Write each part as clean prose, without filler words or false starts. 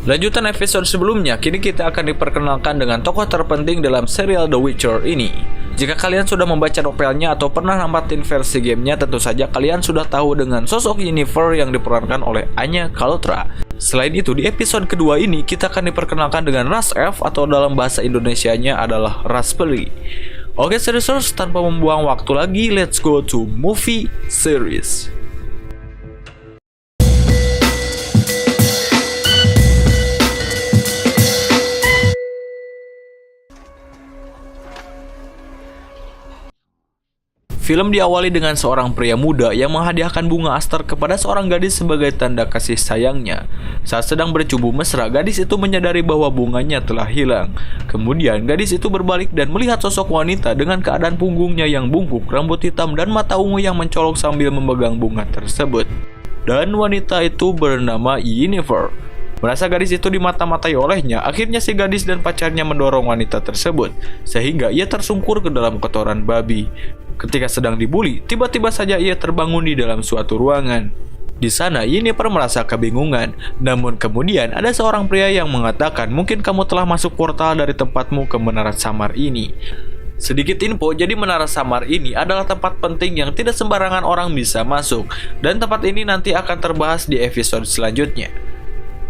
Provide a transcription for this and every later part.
Lanjutan episode sebelumnya, kini kita akan diperkenalkan dengan tokoh terpenting dalam serial The Witcher ini. Jika kalian sudah membaca novelnya atau pernah namatin versi gamenya, tentu saja kalian sudah tahu dengan sosok Yennefer yang diperankan oleh Anya Chalotra. Selain itu, di episode kedua ini kita akan diperkenalkan dengan ras elf atau dalam bahasa Indonesianya adalah ras peri. Oke serius, tanpa membuang waktu lagi, let's go to movie series. Film diawali dengan seorang pria muda yang menghadiahkan bunga aster kepada seorang gadis sebagai tanda kasih sayangnya. Saat sedang bercumbu mesra, gadis itu menyadari bahwa bunganya telah hilang. Kemudian, gadis itu berbalik dan melihat sosok wanita dengan keadaan punggungnya yang bungkuk, rambut hitam, dan mata ungu yang mencolok sambil memegang bunga tersebut. Dan wanita itu bernama Yennefer. Merasa gadis itu dimata-matai olehnya, akhirnya si gadis dan pacarnya mendorong wanita tersebut, sehingga ia tersungkur ke dalam kotoran babi. Ketika sedang dibuli, tiba-tiba saja ia terbangun di dalam suatu ruangan. Di sana, Yennefer merasa kebingungan. Namun kemudian ada seorang pria yang mengatakan, mungkin kamu telah masuk portal dari tempatmu ke Menara Samar ini. Sedikit info, jadi Menara Samar ini adalah tempat penting yang tidak sembarangan orang bisa masuk. Dan tempat ini nanti akan terbahas di episode selanjutnya.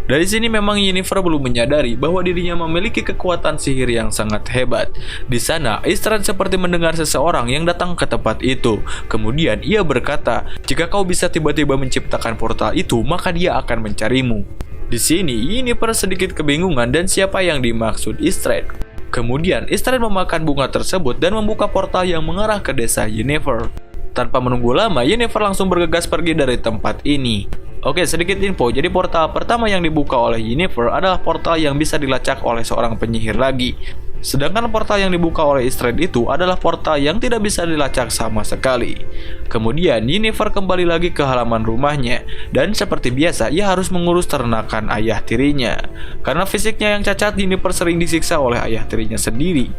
Dari sini memang Yennefer belum menyadari bahwa dirinya memiliki kekuatan sihir yang sangat hebat. Di sana, Istrid seperti mendengar seseorang yang datang ke tempat itu. Kemudian ia berkata, jika kau bisa tiba-tiba menciptakan portal itu, maka dia akan mencarimu. Di sini, Yennefer sedikit kebingungan dan siapa yang dimaksud Istrid. Kemudian, Istrid memakan bunga tersebut dan membuka portal yang mengarah ke desa Yennefer. Tanpa menunggu lama, Yennefer langsung bergegas pergi dari tempat ini. Oke, sedikit info, jadi portal pertama yang dibuka oleh Yennefer adalah portal yang bisa dilacak oleh seorang penyihir lagi. Sedangkan portal yang dibuka oleh Istrid itu adalah portal yang tidak bisa dilacak sama sekali. Kemudian Yennefer kembali lagi ke halaman rumahnya, dan seperti biasa ia harus mengurus ternakan ayah tirinya. Karena fisiknya yang cacat, Yennefer sering disiksa oleh ayah tirinya sendiri.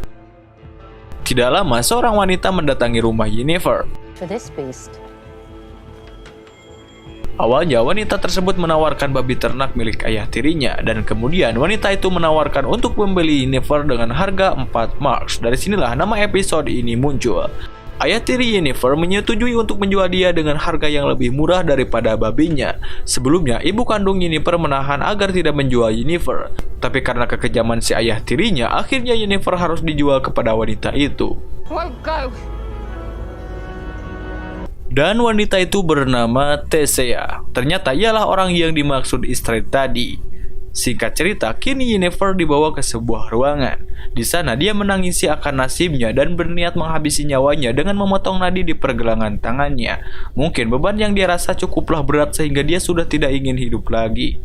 Tidak lama, seorang wanita mendatangi rumah Yennefer. Awalnya wanita tersebut menawarkan babi ternak milik ayah tirinya, dan kemudian wanita itu menawarkan untuk membeli Yennefer dengan harga 4 marks. Dari sinilah nama episode ini muncul. Ayah tiri Yennefer menyetujui untuk menjual dia dengan harga yang lebih murah daripada babinya. Sebelumnya, ibu kandung Yennefer menahan agar tidak menjual Yennefer. Tapi karena kekejaman si ayah tirinya, akhirnya Yennefer harus dijual kepada wanita itu. Dan wanita itu bernama Thesea. Ternyata ialah orang yang dimaksud Istrid tadi. Singkat cerita, kini Yennefer dibawa ke sebuah ruangan. Di sana dia menangisi akan nasibnya dan berniat menghabisi nyawanya dengan memotong nadi di pergelangan tangannya. Mungkin beban yang dia rasa cukuplah berat sehingga dia sudah tidak ingin hidup lagi.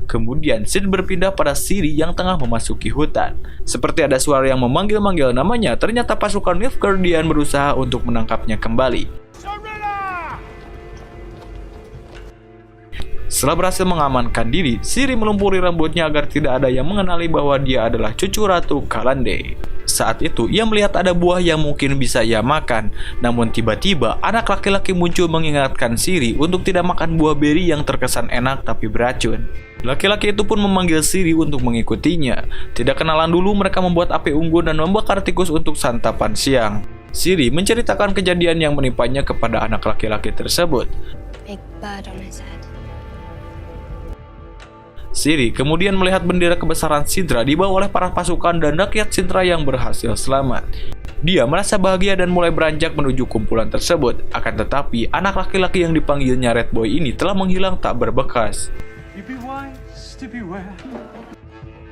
Kemudian scene berpindah pada Ciri yang tengah memasuki hutan. Seperti ada suara yang memanggil-manggil namanya, ternyata pasukan Nilfgaardian berusaha untuk menangkapnya kembali. Setelah berhasil mengamankan diri, Ciri melumpuri rambutnya agar tidak ada yang mengenali bahwa dia adalah cucu Ratu Kalande. Saat itu, ia melihat ada buah yang mungkin bisa ia makan. Namun tiba-tiba, anak laki-laki muncul mengingatkan Ciri untuk tidak makan buah beri yang terkesan enak tapi beracun. Laki-laki itu pun memanggil Ciri untuk mengikutinya. Tidak kenalan dulu, mereka membuat api unggun dan membakar tikus untuk santapan siang. Ciri menceritakan kejadian yang menimpanya kepada anak laki-laki tersebut. Big bird on his head. Ciri kemudian melihat bendera kebesaran Cintra dibawa oleh para pasukan dan rakyat Cintra yang berhasil selamat. Dia merasa bahagia dan mulai beranjak menuju kumpulan tersebut. Akan tetapi, anak laki-laki yang dipanggilnya Red Boy ini telah menghilang tak berbekas.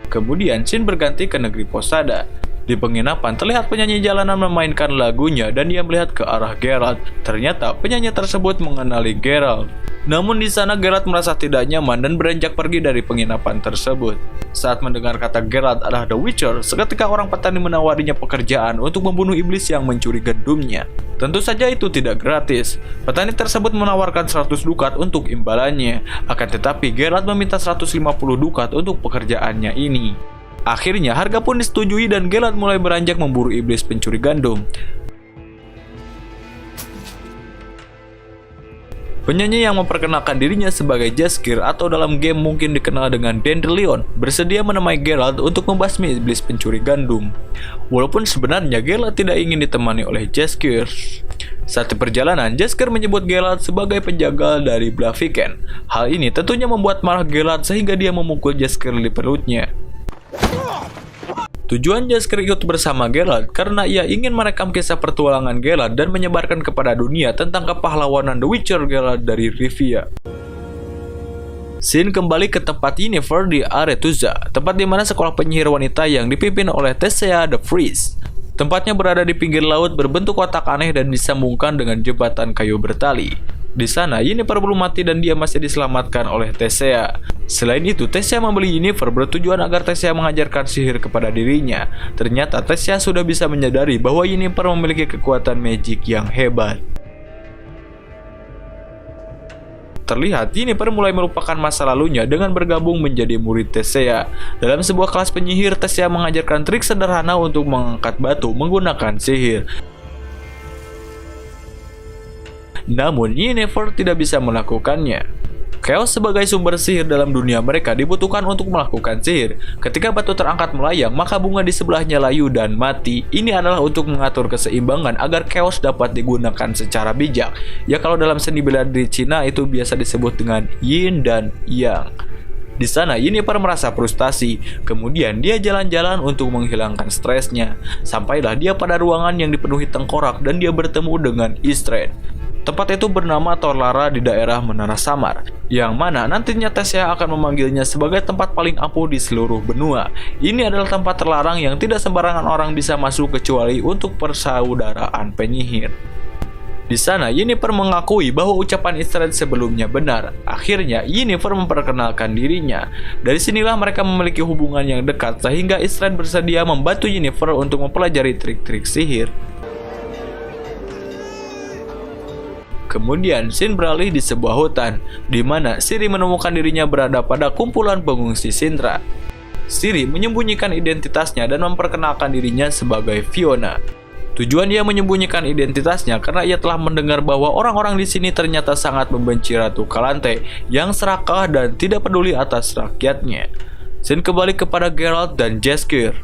Kemudian, scene berganti ke negeri Posada. Di penginapan, terlihat penyanyi jalanan memainkan lagunya dan dia melihat ke arah Geralt. Ternyata penyanyi tersebut mengenali Geralt. Namun di sana Geralt merasa tidak nyaman dan beranjak pergi dari penginapan tersebut. Saat mendengar kata Geralt adalah The Witcher, seketika orang petani menawarinya pekerjaan untuk membunuh iblis yang mencuri gandumnya. Tentu saja itu tidak gratis. Petani tersebut menawarkan 100 dukat untuk imbalannya. Akan tetapi Geralt meminta 150 dukat untuk pekerjaannya ini. Akhirnya harga pun disetujui dan Geralt mulai beranjak memburu iblis pencuri gandum. Penyanyi yang memperkenalkan dirinya sebagai Jaskier atau dalam game mungkin dikenal dengan Dandelion bersedia menemani Geralt untuk membasmi iblis pencuri gandum. Walaupun sebenarnya Geralt tidak ingin ditemani oleh Jaskier. Saat di perjalanan, Jaskier menyebut Geralt sebagai penjaga dari Blaviken. Hal ini tentunya membuat marah Geralt sehingga dia memukul Jaskier di perutnya. Tujuan Jaskier ikut bersama Geralt karena ia ingin merekam kisah pertualangan Geralt dan menyebarkan kepada dunia tentang kepahlawanan The Witcher Geralt dari Rivia. Sin kembali ke tempat Yennefer di Aretuza, tempat di mana sekolah penyihir wanita yang dipimpin oleh Thessia the Freeze. Tempatnya berada di pinggir laut berbentuk kotak aneh dan disambungkan dengan jembatan kayu bertali. Di sana, Yennefer belum mati dan dia masih diselamatkan oleh Thessia. Selain itu, Thessia membeli Yennefer bertujuan agar Thessia mengajarkan sihir kepada dirinya. Ternyata Thessia sudah bisa menyadari bahwa Yennefer memiliki kekuatan magic yang hebat. Terlihat, Yennefer mulai melupakan masa lalunya dengan bergabung menjadi murid Thessia. Dalam sebuah kelas penyihir, Thessia mengajarkan trik sederhana untuk mengangkat batu menggunakan sihir. Namun, Yennefer tidak bisa melakukannya. Chaos sebagai sumber sihir dalam dunia mereka dibutuhkan untuk melakukan sihir. Ketika batu terangkat melayang, maka bunga di sebelahnya layu dan mati. Ini adalah untuk mengatur keseimbangan agar chaos dapat digunakan secara bijak. Ya, kalau dalam seni bela diri Cina itu biasa disebut dengan yin dan yang. Di sana, Yennefer merasa frustasi. Kemudian dia jalan-jalan untuk menghilangkan stresnya. Sampailah dia pada ruangan yang dipenuhi tengkorak dan dia bertemu dengan Istredd. Tempat itu bernama Torlara di daerah Menara Samar, yang mana nantinya Thessia akan memanggilnya sebagai tempat paling ampuh di seluruh benua. Ini adalah tempat terlarang yang tidak sembarangan orang bisa masuk kecuali untuk persaudaraan penyihir. Di sana, Yennefer mengakui bahwa ucapan Istredd sebelumnya benar. Akhirnya, Yennefer memperkenalkan dirinya. Dari sinilah mereka memiliki hubungan yang dekat sehingga Istredd bersedia membantu Yennefer untuk mempelajari trik-trik sihir. Kemudian, Sin beralih di sebuah hutan, di mana Ciri menemukan dirinya berada pada kumpulan pengungsi Sintra. Ciri menyembunyikan identitasnya dan memperkenalkan dirinya sebagai Fiona. Tujuan dia menyembunyikan identitasnya karena ia telah mendengar bahwa orang-orang di sini ternyata sangat membenci Ratu Kalante yang serakah dan tidak peduli atas rakyatnya. Sin kembali kepada Geralt dan Jaskier.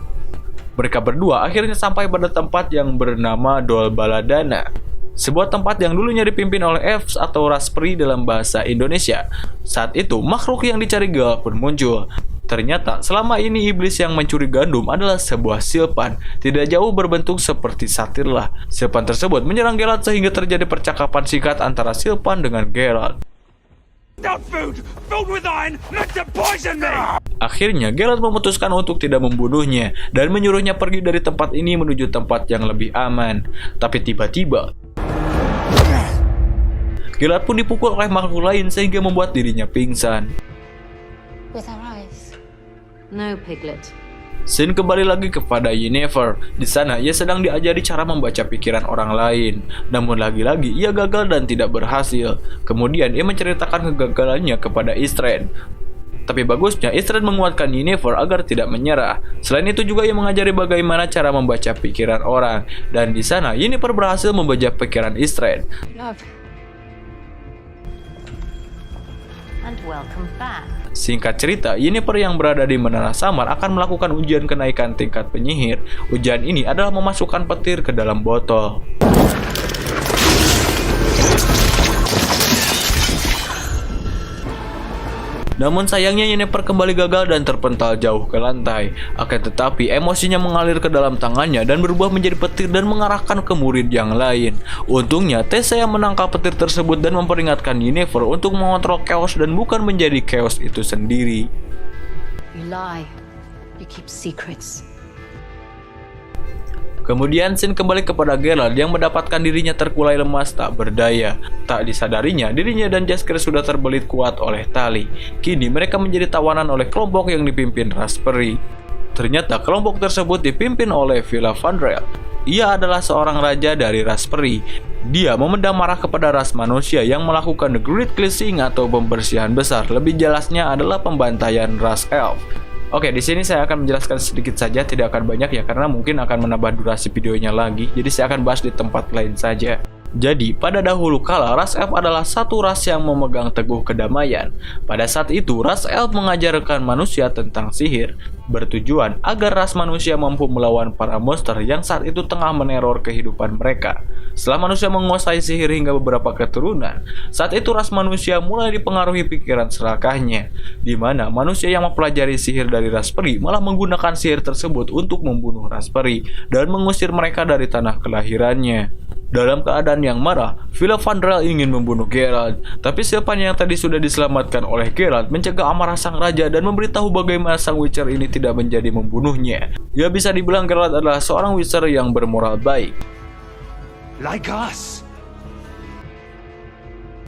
Mereka berdua akhirnya sampai pada tempat yang bernama Dol Baladana. Sebuah tempat yang dulunya dipimpin oleh elves atau raspberry dalam bahasa Indonesia. Saat itu, makhluk yang dicari Geralt pun muncul. Ternyata, selama ini iblis yang mencuri gandum adalah sebuah silpan. Tidak jauh berbentuk seperti satir lah. Silpan tersebut menyerang Geralt sehingga terjadi percakapan singkat antara silpan dengan Geralt. Akhirnya, Geralt memutuskan untuk tidak membunuhnya dan menyuruhnya pergi dari tempat ini menuju tempat yang lebih aman. Tapi tiba-tiba, Geralt pun dipukul oleh makhluk lain sehingga membuat dirinya pingsan. With our eyes. No, Piglet. Sin kembali lagi kepada Yennefer. Di sana ia sedang diajari cara membaca pikiran orang lain. Namun lagi-lagi ia gagal dan tidak berhasil. Kemudian ia menceritakan kegagalannya kepada Istredd. Tapi bagusnya Istredd menguatkan Yennefer agar tidak menyerah. Selain itu juga ia mengajari bagaimana cara membaca pikiran orang. Dan di sana Yennefer berhasil membaca pikiran Istredd. Love. And welcome back. Singkat cerita, Yennefer yang berada di Menara Samar akan melakukan ujian kenaikan tingkat penyihir. Ujian ini adalah memasukkan petir ke dalam botol. Namun sayangnya Yennefer kembali gagal dan terpental jauh ke lantai. Akan tetapi emosinya mengalir ke dalam tangannya dan berubah menjadi petir dan mengarahkan ke murid yang lain. Untungnya Thessia menangkap petir tersebut dan memperingatkan Yennefer untuk mengontrol chaos dan bukan menjadi chaos itu sendiri. You lie. You keep secrets. Kemudian Sin kembali kepada Geralt yang mendapatkan dirinya terkulai lemas tak berdaya. Tak disadarinya, dirinya dan Jaskier sudah terbelit kuat oleh tali. Kini mereka menjadi tawanan oleh kelompok yang dipimpin Raspberry. Ternyata kelompok tersebut dipimpin oleh Villa Vandrel. Ia adalah seorang raja dari Raspberry. Dia memendam marah kepada ras manusia yang melakukan The Great Cleansing atau pembersihan besar. Lebih jelasnya adalah pembantaian ras elf. Oke, di sini saya akan menjelaskan sedikit saja, tidak akan banyak ya, karena mungkin akan menambah durasi videonya lagi. Jadi saya akan bahas di tempat lain saja. Jadi, pada dahulu kala, ras elf adalah satu ras yang memegang teguh kedamaian. Pada saat itu, ras elf mengajarkan manusia tentang sihir, bertujuan agar ras manusia mampu melawan para monster yang saat itu tengah meneror kehidupan mereka. Setelah manusia menguasai sihir hingga beberapa keturunan, saat itu ras manusia mulai dipengaruhi pikiran serakahnya, di mana manusia yang mempelajari sihir dari ras peri malah menggunakan sihir tersebut untuk membunuh ras peri dan mengusir mereka dari tanah kelahirannya. Dalam keadaan yang marah, Filavandrel ingin membunuh Geralt, tapi Sylvan yang tadi sudah diselamatkan oleh Geralt mencegah amarah sang raja dan memberitahu bagaimana sang Witcher ini tidak menjadi membunuhnya. Ya, bisa dibilang Geralt adalah seorang Witcher yang bermoral baik. Like us.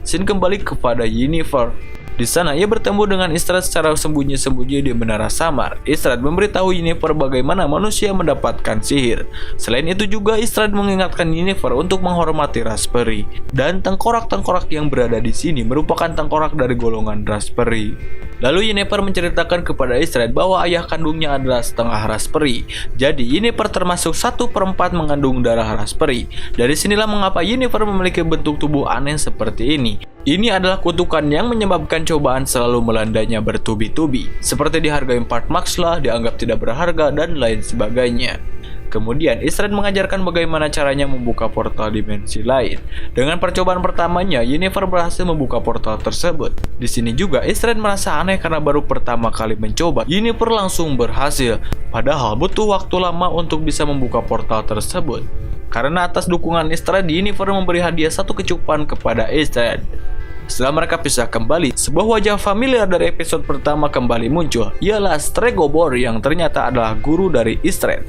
Scene kembali kepada Yennefer. Di sana ia bertemu dengan Istrad secara sembunyi-sembunyi di menara samar. Istrad memberitahu Yennefer bagaimana manusia mendapatkan sihir. Selain itu juga Istrad mengingatkan Yennefer untuk menghormati ras peri. Dan tengkorak-tengkorak yang berada di sini merupakan tengkorak dari golongan ras peri. Lalu Yennefer menceritakan kepada Istrad bahwa ayah kandungnya adalah setengah ras peri. Jadi Yennefer termasuk 1/4 mengandung darah ras peri. Dari sinilah mengapa Yennefer memiliki bentuk tubuh aneh seperti ini. Ini adalah kutukan yang menyebabkan cobaan selalu melandanya bertubi-tubi, seperti dihargai 4 marks lah, dianggap tidak berharga, dan lain sebagainya. Kemudian Istrad mengajarkan bagaimana caranya membuka portal dimensi lain. Dengan percobaan pertamanya, Yennefer berhasil membuka portal tersebut. Di sini juga Istrad merasa aneh karena baru pertama kali mencoba, Yennefer langsung berhasil. Padahal butuh waktu lama untuk bisa membuka portal tersebut. Karena atas dukungan Istrad, Yennefer memberi hadiah 1 kecupan kepada Istrad. Setelah mereka pisah kembali, sebuah wajah familiar dari episode pertama kembali muncul, ialah Stregobor yang ternyata adalah guru dari Istrad.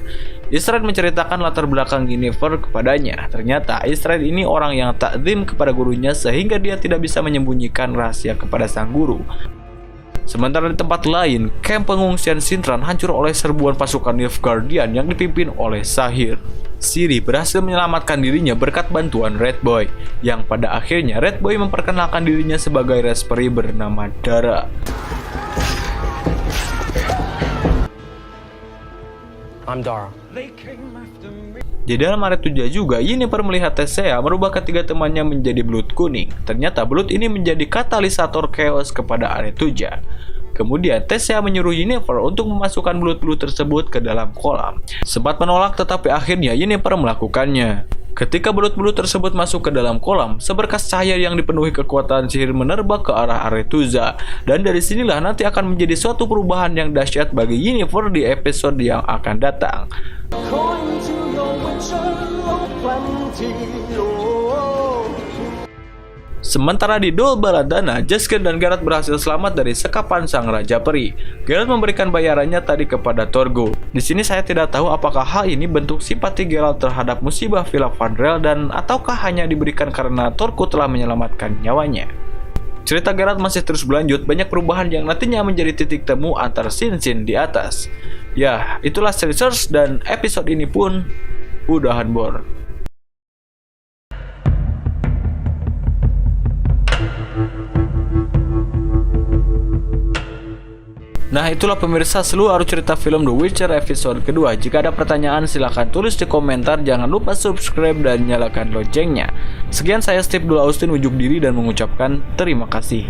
Istrad menceritakan latar belakang Yennefer kepadanya. Ternyata Istrad ini orang yang takzim kepada gurunya sehingga dia tidak bisa menyembunyikan rahasia kepada sang guru. Sementara di tempat lain, kamp pengungsian Sintran hancur oleh serbuan pasukan Nilfgaardian yang dipimpin oleh Sahir. Ciri berhasil menyelamatkan dirinya berkat bantuan Red Boy, yang pada akhirnya Red Boy memperkenalkan dirinya sebagai ras peri bernama Dara. I'm Dara. Di dalam Aretuza juga, Yennefer melihat Thesea merubah ketiga temannya menjadi belut kuning. Ternyata belut ini menjadi katalisator chaos kepada Aretuza. Kemudian Thesea menyuruh Yennefer untuk memasukkan belut-belut tersebut ke dalam kolam. Sempat menolak tetapi akhirnya Yennefer melakukannya. Ketika belut-belut tersebut masuk ke dalam kolam, seberkas cahaya yang dipenuhi kekuatan sihir menerbang ke arah Aretuza. Dan dari sinilah nanti akan menjadi suatu perubahan yang dahsyat bagi Yennefer di episode yang akan datang. Sementara di Dol Baladana, Jaskier dan Geralt berhasil selamat dari sekapan sang Raja Peri. Geralt memberikan bayarannya tadi kepada Torgo. Di sini saya tidak tahu apakah hal ini bentuk simpati Geralt terhadap musibah Filavandrel dan ataukah hanya diberikan karena Torgo telah menyelamatkan nyawanya. Cerita Geralt masih terus berlanjut, banyak perubahan yang nantinya menjadi titik temu antar scene-scene di atas. Ya, itulah Search dan episode ini pun udahan bor. Nah, itulah pemirsa seluruh cerita film The Witcher episode kedua. Jika ada pertanyaan silahkan tulis di komentar. Jangan lupa subscribe dan nyalakan loncengnya. Sekian, saya Steve Dula Austin unjuk diri dan mengucapkan terima kasih.